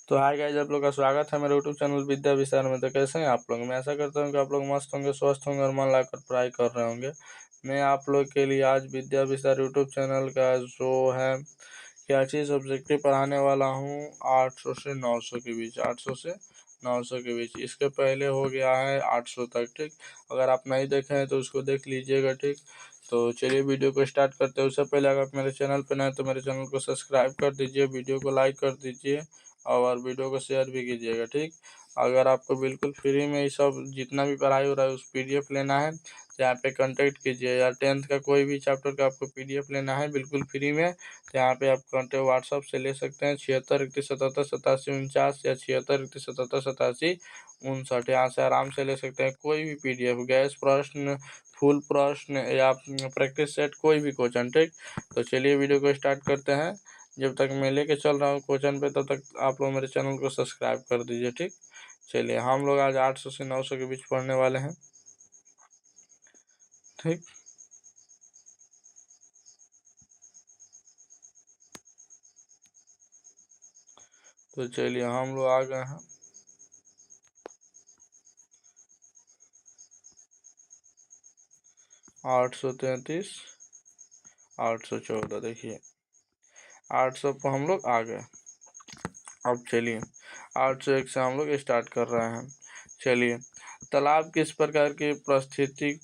तो hi guys, आप लोग का स्वागत है मेरे यूट्यूब चैनल विद्या विचार में। तो कैसे हैं आप लोग? मैं आशा करता हूं कि आप लोग मस्त होंगे, स्वस्थ होंगे और मन लगाकर पढ़ाई कर रहे होंगे। मैं आप लोग के लिए आज विद्या विचार यूट्यूब चैनल का जो है क्या चीज़ ऑब्जेक्टिव पढ़ाने वाला हूं 800 से 900 के बीच, 800 से 900 के बीच। इसके पहले हो गया है 800 तक, ठीक। अगर आप नहीं देखे हैं तो उसको देख लीजिएगा, ठीक। तो चलिए वीडियो को स्टार्ट करते हैं। उससे पहले अगर आप मेरे चैनल पर नए हैं तो मेरे चैनल को सब्सक्राइब कर दीजिए, वीडियो को लाइक कर दीजिए और वीडियो को शेयर भी कीजिएगा, ठीक। अगर आपको बिल्कुल फ्री में ये सब जितना भी पढ़ाई हो रहा है उस PDF लेना है तो यहाँ पे कांटेक्ट कीजिए। या 10th का कोई भी चैप्टर का आपको PDF लेना है बिल्कुल फ्री में तो यहाँ पे आप कांटेक्ट व्हाट्सअप से ले सकते हैं 76 31 77 87 49 या 76 31 77 87 59। यहाँ से आराम से ले सकते हैं कोई भी PDF, गैस प्रश्न, फुल प्रश्न या प्रैक्टिस सेट, कोई भी क्वेश्चन, ठीक। तो चलिए वीडियो को स्टार्ट करते हैं। जब तक मैं लेके चल रहा हूँ क्वेश्चन पे तब तक आप लोग मेरे चैनल को सब्सक्राइब कर दीजिए, ठीक। चलिए हम लोग आज 800 से 900 के बीच पढ़ने वाले हैं, ठीक। तो चलिए हम लोग आ गए हैं 833 814। देखिए 800 पर हम लोग आ गए। अब चलिए 801 से हम लोग स्टार्ट कर रहे हैं। चलिए, तालाब किस प्रकार के पारिस्थितिक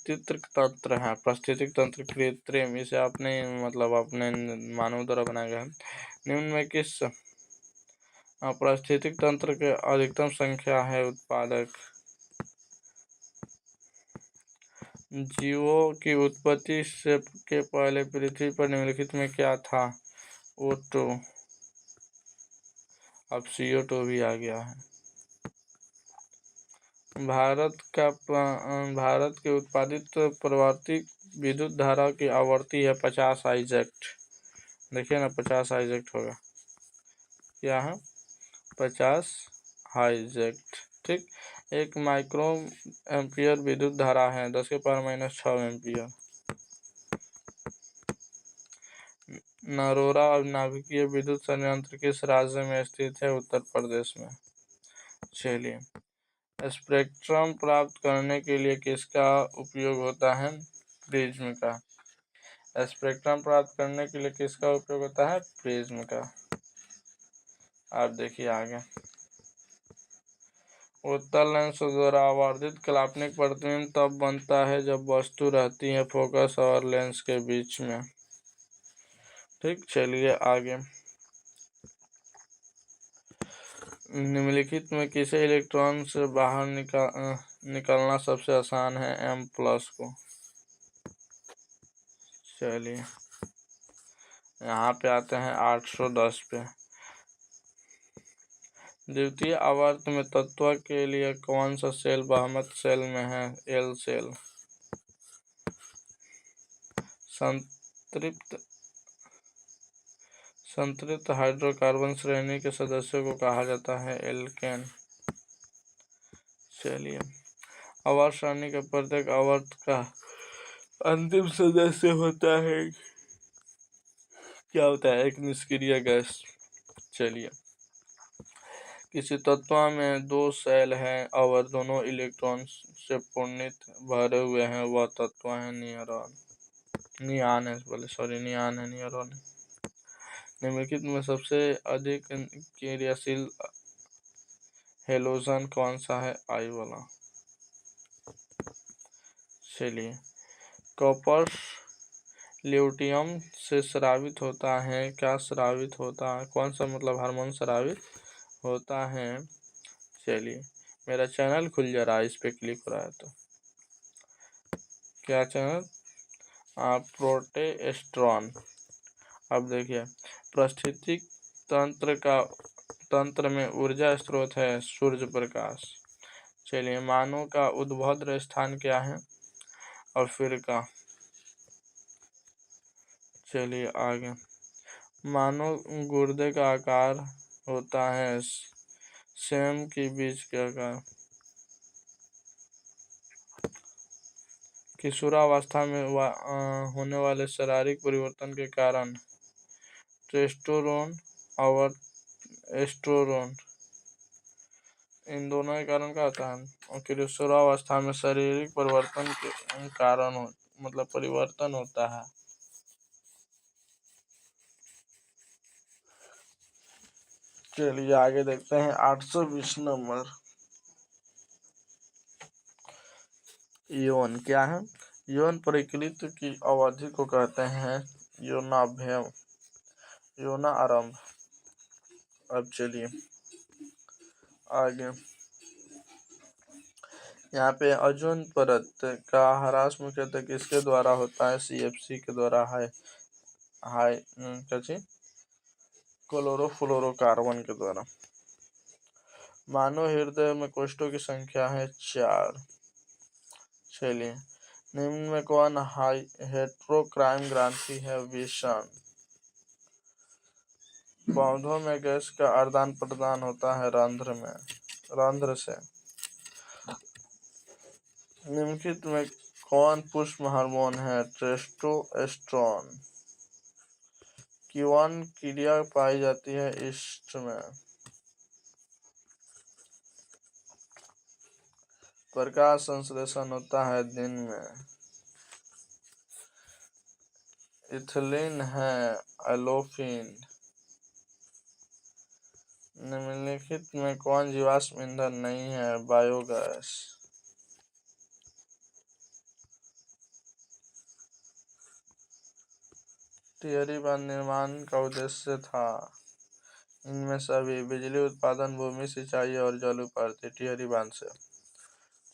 तंत्र है? पारिस्थितिक तंत्र कृत्रिम, इसे आपने मतलब अपने मानव द्वारा बनाया गया है। निम्न में किस पारिस्थितिक तंत्र के अधिकतम संख्या है? उत्पादक जीवों की उत्पत्ति से के पहले पृथ्वी पर निम्नलिखित में क्या था? O2। अब CO2 भी आ गया है। भारत के उत्पादित प्रवर्तित विद्युत धारा की आवृत्ति है 50 आइजेक्ट। देखिए ना, 50 आइजेक्ट होगा। क्या है? 50 आइजेक्ट, ठीक। एक माइक्रो एम्पियर विद्युत धारा है 10⁻⁻⁶ एम्पियर। नरोरा और नाभिकीय विद्युत संयंत्र किस राज्य में स्थित है? उत्तर प्रदेश में। चलिए, स्पेक्ट्रम प्राप्त करने के लिए किसका उपयोग होता है? प्रिज्म का। स्पेक्ट्रम प्राप्त करने के लिए किसका उपयोग होता है? प्रिज्म का। आप देखिए आगे, उत्तल लेंस द्वारा आवर्धित काल्पनिक प्रतिबिंब तब बनता है जब वस्तु रहती है फोकस और लेंस के बीच में, ठीक। चलिए आगे, निम्नलिखित में किसे इलेक्ट्रॉन से बाहर निकलना सबसे आसान है? M+ को। चलिए यहाँ पे आते हैं 810 पे। द्वितीय आवर्त में तत्व के लिए कौन सा सेल बहुमत सेल में है? L cell. संतृप्त हाइड्रोकार्बन श्रेणी के सदस्यों को कहा जाता है एल्केन। चलिए, आवर्त सारणी के प्रत्येक आवर्त का अंतिम सदस्य होता है, क्या होता है? एक निष्क्रिय गैस। चलिए, किसी तत्व में 2 सेल हैं और दोनों इलेक्ट्रॉन से पूर्णित भरे हुए हैं, वह तत्व है नियॉन। नियॉन है, नियॉन। निम्नलिखित में सबसे अधिक क्रियाशील हेलोजन कौन सा है? I वाला। चलिए, कॉपर ल्यूटियम से स्रावित होता है, क्या स्रावित होता है? कौन सा मतलब हार्मोन स्रावित होता है? चलिए, मेरा चैनल खुल जा रहा है, इस पे क्लिक हो रहा है तो क्या चैनल? प्रोटेस्टेरॉन। अब देखिए, पारिस्थितिक तंत्र में ऊर्जा स्रोत है सूर्य प्रकाश। चलिए, मानव का उद्भद्र स्थान क्या है? अफ्रीका। चलिए आगे, मानव गुर्दे का आकार होता है सेम के बीज के आकार। किशोरावस्था में होने वाले शारीरिक परिवर्तन के कारण टेस्टोस्टेरोन और एस्ट्रोजन इन दोनों के कारण क्या होता है, और किशोरावस्था में शारीरिक परिवर्तन के कारण मतलब परिवर्तन होता है। चलिए आगे देखते हैं 820 नंबर। यौन क्या है? यौन प्रकृति की अवधि को कहते हैं यौनाभ्यम, यौना आरंभ। अब चलिए आगे, यहाँ पे ओजोन परत का ह्रास मुख्यतः किसके द्वारा होता है? CFC के द्वारा, हाई हाई क्या क्लोरोफ्लोरोकार्बन के द्वारा। मानव हृदय में कोष्ठों की संख्या है 4। चलिए, निम्न में कौन हेटेरोक्राइन ग्रंथि है? विषण। पौधों में गैस का आदान प्रदान होता है रंध्र से। निम्नलिखित में कौन पुष्प हार्मोन है? टेस्टोस्टेरोन। किण्वन क्रिया पाई जाती है ईस्ट में। प्रकाश संश्लेषण होता है दिन में। इथिलीन है एल्डोफिन। निम्नलिखित में कौन जीवाश्म ईंधन नहीं है? बायोगैस। टिहरी बांध निर्माण का उद्देश्य था इनमें सभी: बिजली उत्पादन, भूमि सिंचाई और जलोपूर्ति। टिहरी बांध से।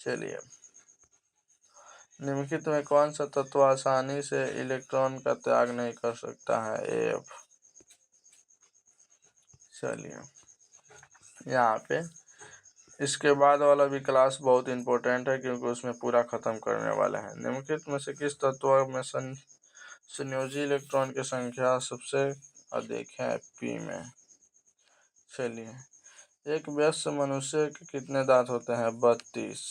चलिए, निम्नलिखित में कौन सा तत्व आसानी से इलेक्ट्रॉन का त्याग नहीं कर सकता है? F। चलिए, यहाँ पे इसके बाद वाला भी क्लास बहुत इंपॉर्टेंट है क्योंकि उसमें पूरा खत्म करने वाला है। निम्नलिखित में से किस तत्व में संयोजी इलेक्ट्रॉन की संख्या सबसे अधिक है? P में। चलिए, एक वयस्क मनुष्य के कितने दांत होते हैं? 32।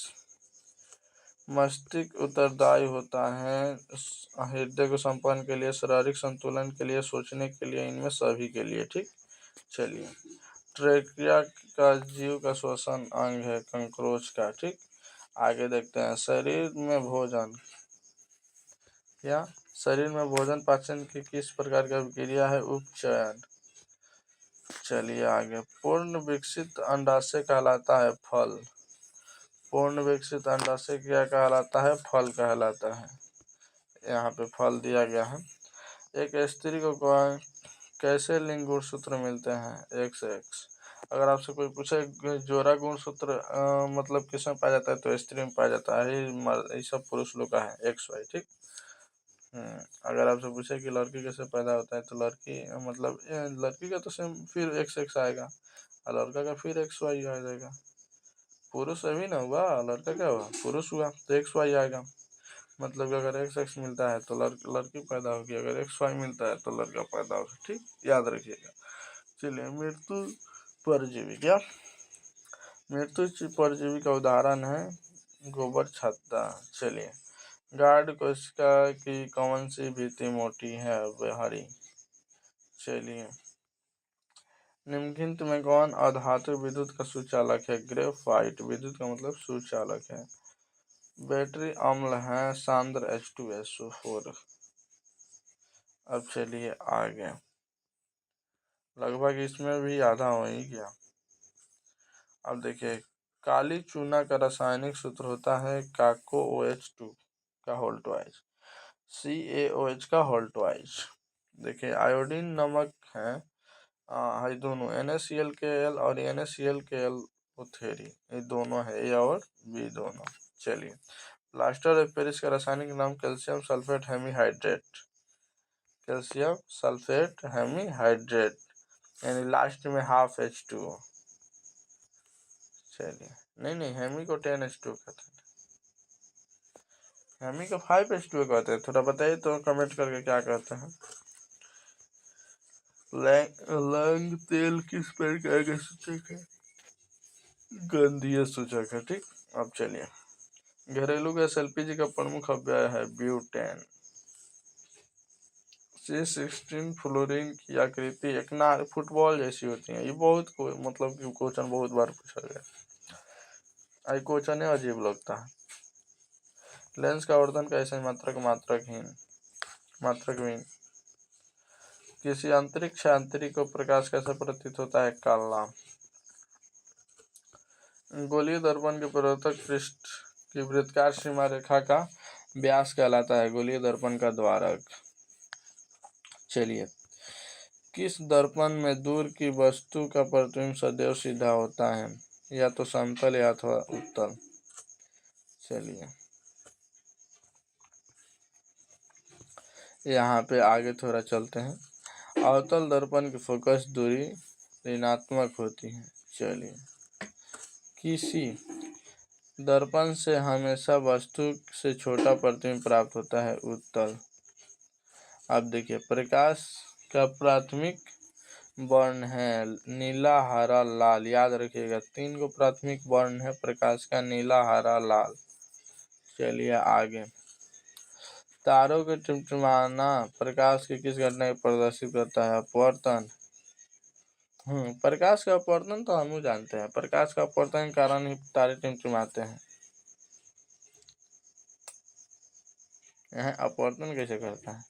मस्तिष्क उत्तरदायी होता है हृदय को संपन्न के लिए, शारीरिक संतुलन के लिए, सोचने के लिए, इनमें सभी के लिए। ठीक। चलिए, ट्रेकिया का जीव का श्वसन अंग है कंक्रोच का। ठीक। आगे देखते हैं, शरीर में भोजन पाचन की किस प्रकार की प्रक्रिया है? उपचयन। चलिए आगे, पूर्ण विकसित अंडाशय कहलाता है फल। पूर्ण विकसित अंडाशय क्या कहलाता है? फल कहलाता है। यहाँ पे फल दिया गया है। एक स्त्री को कैसे लिंग गुणसूत्र मिलते हैं? XX। अगर आपसे कोई पूछे जोड़ा गुणसूत्र मतलब किसमें पाया जाता है, तो स्त्री में पाया जाता है। ये सब पुरुष लोग का है XY। ठीक। अगर आपसे पूछे कि लड़की कैसे पैदा होता है, तो लड़की मतलब लड़की का तो सेम फिर XX आएगा और लड़का का फिर XY आ जाएगा। पुरुष अभी ना हुआ, लड़का क्या हुआ? पुरुष हुआ, तो XY आएगा। मतलब अगर XX मिलता है तो लड़की पैदा होगी, अगर XY मिलता है तो लड़का पैदा होगा। ठीक, याद रखिएगा। चलिए, मृत्यु परजीवी क्या? मृत्यु परजीवी का उदाहरण है गोबर छत्ता। चलिए, गार्ड कोशिका की कौन सी भित्ति मोटी है? हरी। चलिए, निम्नलिखित में कौन अधातु विद्युत का सुचालक है? ग्रेफाइट। विद्युत का मतलब सुचालक है। बैटरी अम्ल है सांद्र H2SO4। अब चलिए आगे, लगभग इसमें भी आधा हो ही गया। अब देखिए, काली चूना का रासायनिक सूत्र होता है CaCO2 का होल ट्वाइस, CaOH का होल ट्वाइस। देखिए, आयोडीन नमक है ये दोनों NaClKl और NaClKl ये दोनों है, A और B दोनों। चलिए, प्लास्टर ऑफ पेरिस का रासायनिक नाम calcium sulphate hemihydrate. Calcium sulphate hemihydrate, यानी लास्ट में ½ H2O। चलिए, नहीं हेमी को 10H2 कहते हैं, हेमी को 5H2O कहते हैं। थोड़ा बताइए तो कमेंट करके क्या कहते हैं। लैंग तेल किस प्रकार का सूचक है? गंधीय सूचक है। ठीक। अब चलिए, घरेलू गैस LPG का प्रमुख अव्यय है ब्यूटेन। C16 फ्लोरीन की आकृति एक फुटबॉल जैसी होती है। ये बहुत मतलब कि क्वेश्चन बहुत बार पूछा गया। आई क्वेश्चन है, अजीब लगता है। लेंस का वर्तन कैसे? मात्रकहीन। किसी अंतरिक्ष आंतरिक को प्रकाश कैसे प्रतीत होता है? काला। गोलीय दर्पण के प्रवर्तक पृष्ठ की वृत्ताकार सीमा रेखा का व्यास कहलाता है। गोलीय दर्पण का द्वारक। चलिए, किस दर्पण में दूर की वस्तु का प्रतिबिंब सदैव सीधा होता है? या तो समतल या अथवा उत्तल। चलिए, यहाँ पे आगे थोड़ा चलते हैं। अवतल दर्पण की फोकस दूरी ऋणात्मक होती है। चलिए, किसी दर्पण से हमेशा वस्तु से छोटा प्रतिबिंब प्राप्त होता है। उत्तल। अब देखिए, प्रकाश का प्राथमिक वर्ण है नीला, हरा, लाल। याद रखिएगा, 3 को प्राथमिक वर्ण है प्रकाश का, नीला, हरा, लाल। चलिए आगे। तारों के टिमटिमाना प्रकाश की किस घटना को प्रदर्शित करता है? अपवर्तन। प्रकाश का अपवर्तन तो हम जानते हैं। प्रकाश का अपवर्तन के कारण ही तारे टिमटिमाते हैं। यह अपवर्तन कैसे करता है?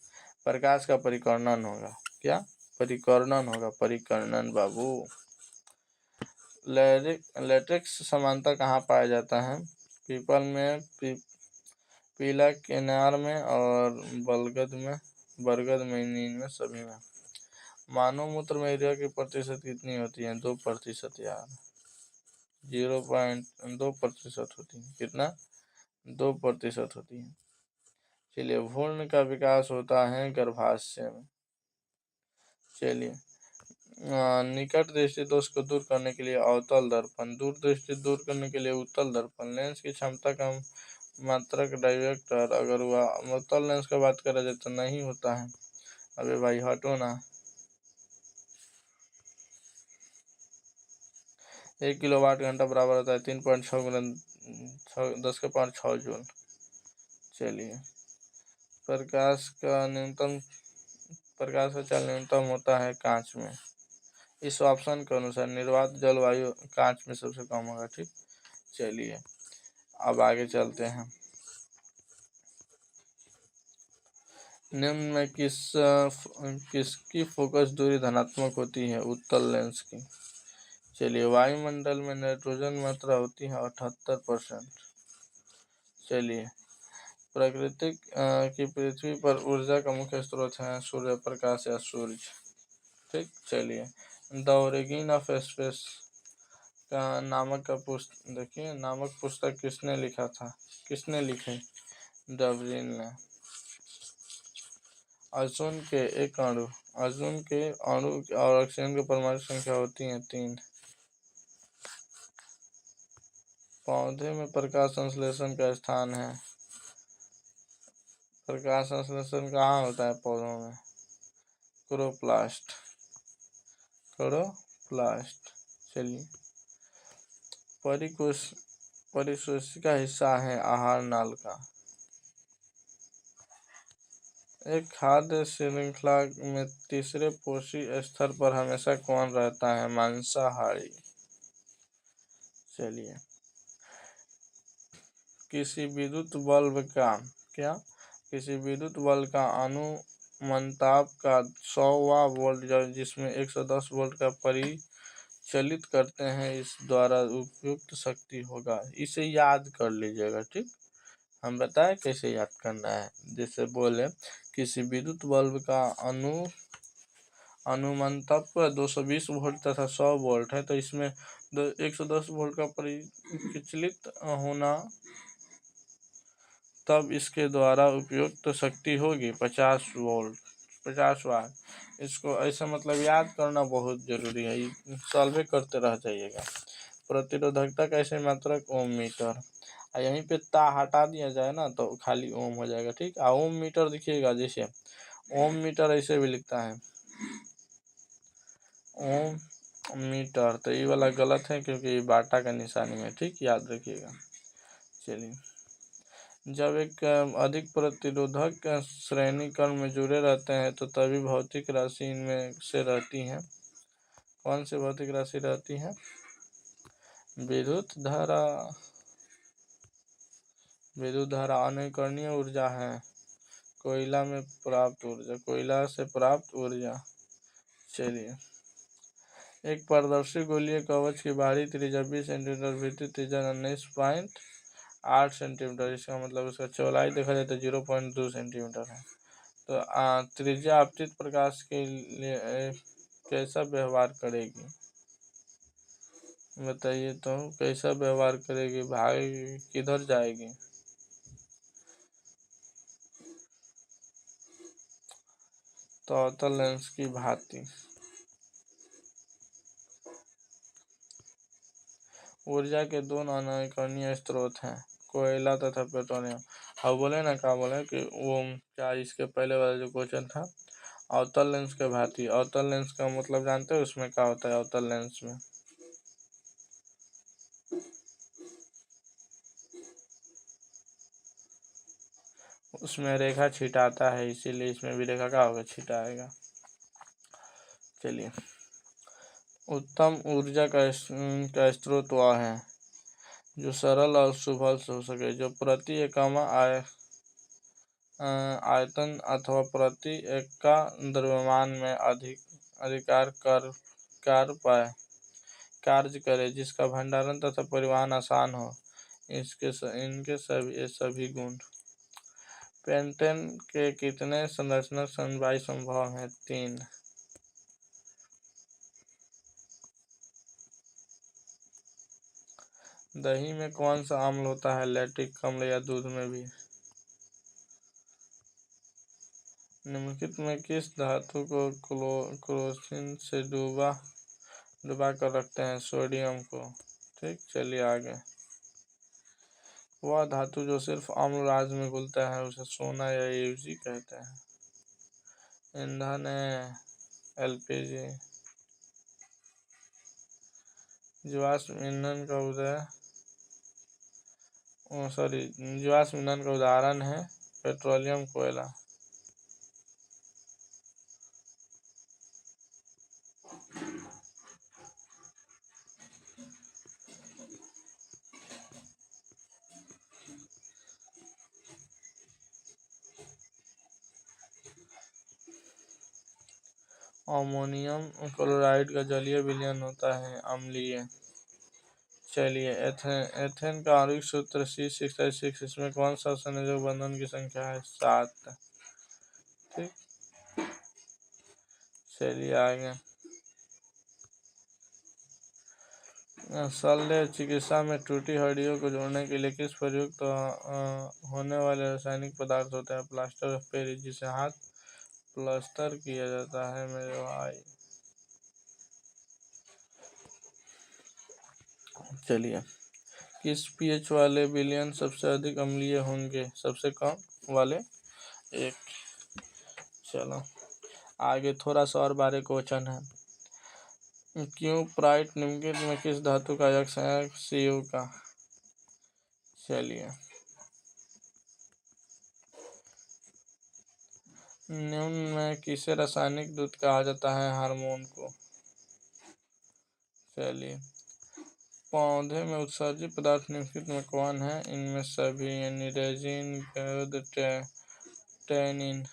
प्रकाश का परिकर्णन होगा। क्या? परिकर्णन होगा। परिकर्णन बाबू। लेटेक्स समानता कहाँ पाया जाता है? पीपल में, पीला किनार में और बरगद में, नीम में, सभी में। मानव मूत्र में यूरिया की प्रतिशत कितनी होती है? 2% यार। 0.2% होती है। कितना? 2% होती है। चलिए, भ्रूण का विकास होता है गर्भाशय में। चलिए, निकट दृष्टि दोष को दूर करने के लिए अवतल दर्पण, दूर दृष्टि दूर करने के लिए उत्तल दर्पण। लेंस की क्षमता का मात्रक डायरेक्टर, अगर हुआ अवतल लेंस का बात करा जाए तो नहीं होता है। अबे भाई हटो ना। 1 किलोवाट घंटा बराबर होता है 3.6 गुना 10⁻6 जूल। चलिए, प्रकाश का चाल न्यूनतम होता है कांच में। इस ऑप्शन के अनुसार निर्वात जलवायु कांच में सबसे कम होगा। ठीक। चलिए, अब आगे चलते हैं। निम्न में किसकी फोकस दूरी धनात्मक होती है? उत्तल लेंस की। चलिए, वायुमंडल में नाइट्रोजन मात्रा होती है 78%। चलिए, प्राकृतिक की पृथ्वी पर ऊर्जा का मुख्य स्रोत है सूर्य प्रकाश या सूर्य। ठीक। चलिए, द ओरिजिन ऑफ स्पेस का नामक पुस्तक किसने लिखा था? किसने लिखे? डार्विन ने। अर्जुन के अणु और ऑक्सीजन की परमाणु संख्या होती है 3। पौधे में प्रकाश संश्लेषण का स्थान है। प्रकाश संश्लेषण कहाँ होता है पौधों में? क्लोरोप्लास्ट। चलिए, परिकोशिका हिस्सा है आहार नाल का। एक खाद्य श्रृंखला में तीसरे पोषी स्तर पर हमेशा कौन रहता है? मांसाहारी। चलिए, किसी विद्युत बल्ब का अनुमंताप का 100वां वोल्ट जिसमें 110 वोल्ट का परिचलित करते हैं, इस द्वारा उपयुक्त शक्ति होगा। इसे याद कर लीजिएगा। ठीक। हम बताएं कैसे याद करना है। जैसे बोले, किसी विद्युत बल्ब का अनुमंतप 220 वोल्ट तथा 100 वोल्ट है, तो इसमें 110 वोल्ट का परिचलित होना, तब इसके द्वारा उपयुक्त शक्ति होगी 50 वाट। इसको ऐसा मतलब याद करना बहुत जरूरी है। सॉल्व करते रह जाइएगा। प्रतिरोधकता कैसे मात्रक? ओम मीटर। यहीं पे ता हटा दिया जाए ना तो खाली ओम हो जाएगा। ठीक। ओम मीटर दिखिएगा, जैसे ओम मीटर ऐसे भी लिखता है ओम मीटर, तो ये वाला गलत है क्योंकि ये बाटा का निशानी है। ठीक, याद रखिएगा। चलिए, जब एक अधिक प्रतिरोधक श्रेणी क्रम में जुड़े रहते हैं तो तभी भौतिक राशि इनमें से रहती है। कौन सी भौतिक राशि रहती है? विद्युत धारा। विद्युत धारा अनकरणीय ऊर्जा है। कोयला में प्राप्त ऊर्जा, कोयला से प्राप्त ऊर्जा। चलिए, एक पारदर्शी गोलीय कवच की बाहरी त्रिज्या 20 सेंटीमीटर, भीतरी त्रिज्या 19.8 सेंटीमीटर। इसका मतलब उसका चौड़ाई देखा जाए तो 0.2 सेंटीमीटर है। तो त्रिज्या आपतित प्रकाश के लिए कैसा व्यवहार करेगी, बताइए तो कैसा व्यवहार करेगी, भाग किधर जाएगी। तो अवतल लेंस की भांति। ऊर्जा के दो अनकरणीय स्रोत हैं, कोयला तथा पेट्रोलियम। अब बोले ना, क्या बोले कि वो क्या, इसके पहले वाला जो क्वेश्चन था अवतल लेंस के भांति। अवतल लेंस का मतलब जानते हो उसमें क्या होता है। अवतल लेंस में उसमें रेखा छिटाता है, इसीलिए इसमें भी रेखा का होगा, छिटाएगा। चलिए, उत्तम ऊर्जा का स्रोत वह है जो सरल और सुलभ हो सके, जो प्रति एकम आयतन अथवा प्रति एका द्रव्यमान में अधिकार कर पाए, कार्य करे, जिसका भंडारण तथा परिवहन आसान हो। इनके सभी गुण। पेंटेन के कितने संरचना समवाय संभव हैं। 3। दही में कौन सा अम्ल होता है, लैक्टिक अम्ल, या दूध में भी। निम्नलिखित में किस धातु को क्लोरीन से डुबा कर रखते हैं, सोडियम को। ठीक, चलिए आगे। वह धातु जो सिर्फ अम्ल राज्य में घुलता है उसे सोना या यूजी कहते हैं। ईंधन एलपीजी। जीवाश्म ईंधन का जीवाश्म ईंधन का उदाहरण है पेट्रोलियम, कोयला। अमोनियम क्लोराइड का जलीय विलयन होता है अम्लीय। चलिए, एथेन का आणविक सूत्र C6H6। इसमें कौन सा संयोजक बंधन की संख्या है, 7। ठीक, चलिए आगे। शल्य चिकित्सा में टूटी हड्डियों को जोड़ने के लिए किस प्रयुक्त होने वाले रासायनिक पदार्थ होता है, प्लास्टर ऑफ पेरिस, जिसे हाथ प्लास्टर किया जाता है मेरे भाई। चलिए, किस पीएच वाले विलयन सबसे अधिक अम्लीय होंगे, सबसे कम वाले 1। चलो आगे थोड़ा सा और बारे क्वेश्चन है। क्यूप्राइट निम्नलिखित में किस धातु का अयस्क है, Cu का। चलिए, निम्न में किसे रासायनिक दूत कहा जाता है, हार्मोन को। चलिए, पौधे में उत्सर्जित पदार्थ निम्नलिखित में कौन है, इनमें सभी, यानी रेजिन, गंध, टैनिन।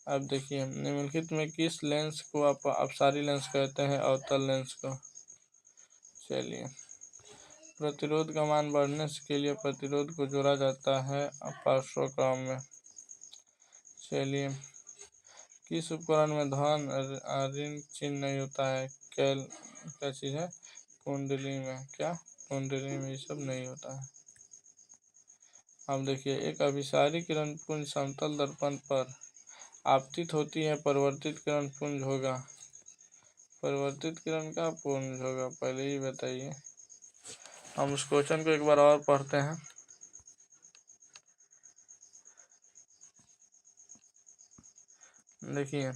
अब देखिए, निम्नलिखित में किस लेंस को आप अपसारी लेंस कहते हैं, अवतल लेंस को। चलिए, प्रतिरोध का मान बढ़ने के लिए प्रतिरोध को जोड़ा जाता है पार्श्वक्रम में। चलिए, किस उपकरण में धन ऋण चिन्ह नहीं होता है, क्या चीज़ है, कुंडली में। क्या, कुंडली में ये सब नहीं होता है। अब देखिए, एक अभिसारी किरण पुंज समतल दर्पण पर आपतित होती है, परिवर्तित किरण पुंज होगा। परिवर्तित किरण का पुंज होगा, पहले ही बताइए। हम उस क्वेश्चन को एक बार और पढ़ते हैं। देखिए,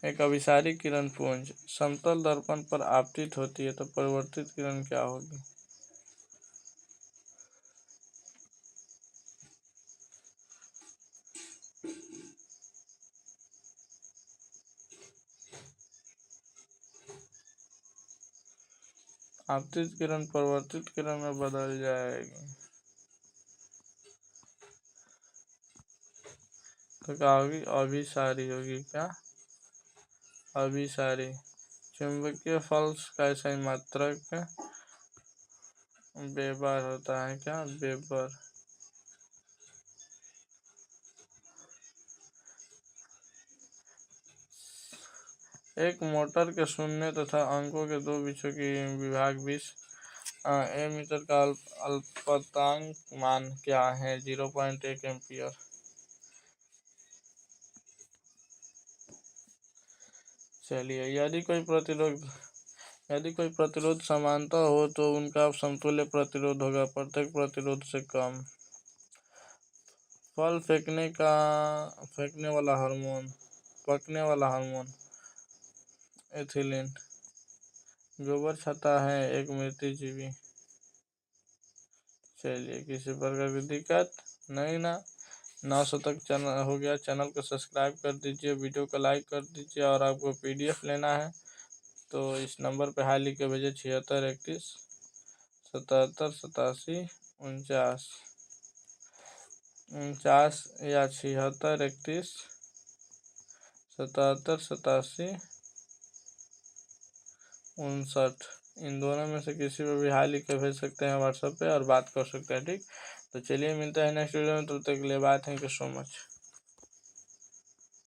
एक अभिसारी किरण पुंज समतल दर्पण पर आपतित होती है, तो परिवर्तित किरण क्या होगी। आपतित किरण परिवर्तित किरण में बदल जाएगी। तो क्या होगी, अभिसारी होगी। क्या, अभिसारी। चुंबकीय फल्स का सही मात्रक वेबर होता है। क्या, वेबर। एक मोटर के शून्य तथा अंकों के दो बीचों की विभाग 20 एमीटर का अल्पतमांक मान क्या है, 0.1 एम्पियर। चलिए, यदि कोई प्रतिरोध समानता हो तो उनका समतुल्य प्रतिरोध होगा प्रत्येक प्रतिरोध से कम। फल फेंकने वाला हार्मोन, पकने वाला हार्मोन, एथिलीन। गोबर छाता है एक मृतजीवी। चलिए, किसी प्रकार की दिक्कत नहीं ना। 900 तक चैनल हो गया। चैनल को सब्सक्राइब कर दीजिए, वीडियो को लाइक कर दीजिए, और आपको PDF लेना है तो इस नंबर पे हाई लिख के भेजिए 76 31 77 87 49 49, या 76 31 77 87 59। इन दोनों में से किसी पे भी हाई लिख के भेज सकते हैं व्हाट्सएप पे और बात कर सकते हैं। ठीक, तो चलिए मिलते हैं नेक्स्ट वीडियो में, तब तक के लिए bye. Thank you so much.